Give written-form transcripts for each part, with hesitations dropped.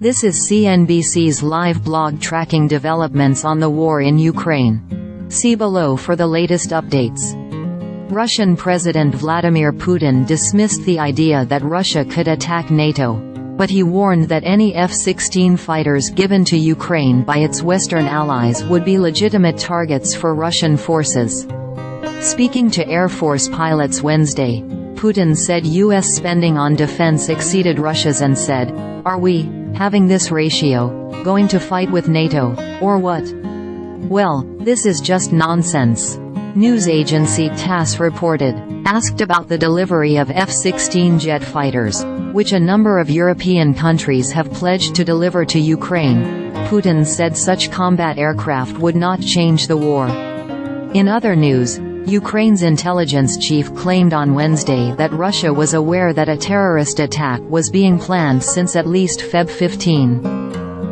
This is CNBC's live blog tracking developments on the war in Ukraine. See below for the latest updates. Russian President Vladimir Putin dismissed the idea that Russia could attack NATO, but he warned that any F-16 fighters given to Ukraine by its Western allies would be legitimate targets for Russian forces. Speaking to Air Force pilots Wednesday, Putin said U.S. spending on defense exceeded Russia's and said, "Are we, having this ratio, going to fight with NATO, or what? Well, this is just nonsense." News agency Tass reported. Asked about the delivery of F-16 jet fighters, which a number of European countries have pledged to deliver to Ukraine, Putin said such combat aircraft would not change the war. In other news, Ukraine's intelligence chief claimed on Wednesday that Russia was aware that a terrorist attack was being planned since at least Feb 15.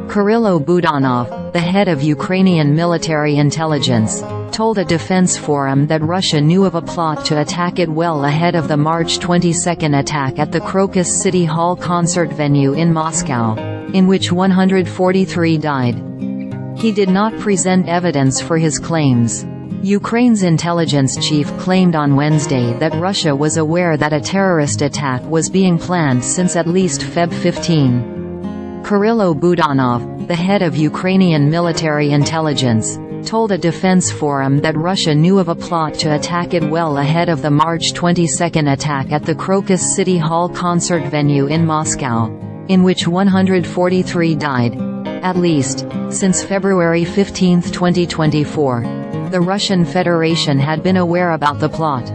Kyrylo Budanov, the head of Ukrainian military intelligence, told a defense forum that Russia knew of a plot to attack it well ahead of the March 22 attack at the Crocus City Hall concert venue in Moscow, in which 143 died. He did not present evidence for his claims. Ukraine's intelligence chief claimed on Wednesday that Russia was aware that a terrorist attack was being planned since at least Feb 15. Kyrylo Budanov, the head of Ukrainian military intelligence, told a defense forum that Russia knew of a plot to attack it well ahead of the March 22 attack at the Crocus City Hall concert venue in Moscow, in which 143 died, at least, since February 15, 2024. The Russian Federation had been aware about the plot.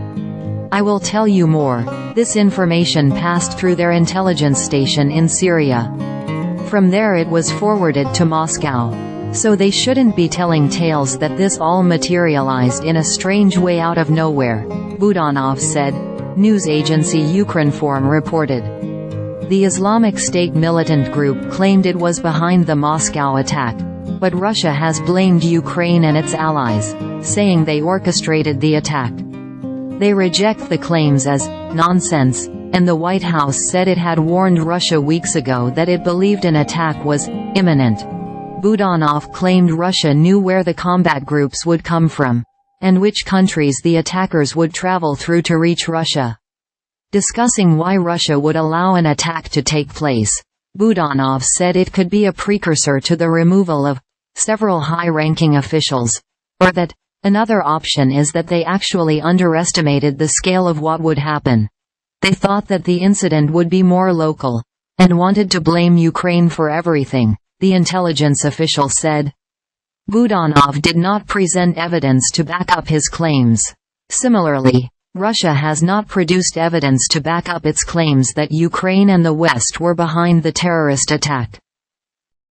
"I will tell you more. This information passed through their intelligence station in Syria. From there it was forwarded to Moscow. So they shouldn't be telling tales that this all materialized in a strange way out of nowhere," Budanov said, news agency Ukrinform reported. The Islamic State militant group claimed it was behind the Moscow attack, but Russia has blamed Ukraine and its allies, saying they orchestrated the attack. They reject the claims as nonsense, and the White House said it had warned Russia weeks ago that it believed an attack was imminent. Budanov claimed Russia knew where the combat groups would come from, and which countries the attackers would travel through to reach Russia. Discussing why Russia would allow an attack to take place, Budanov said it could be a precursor to the removal of several high-ranking officials, or that another option is that they actually underestimated the scale of what would happen. They thought that the incident would be more local, and wanted to blame Ukraine for everything, the intelligence official said. Budanov did not present evidence to back up his claims. Similarly, Russia has not produced evidence to back up its claims that Ukraine and the West were behind the terrorist attack.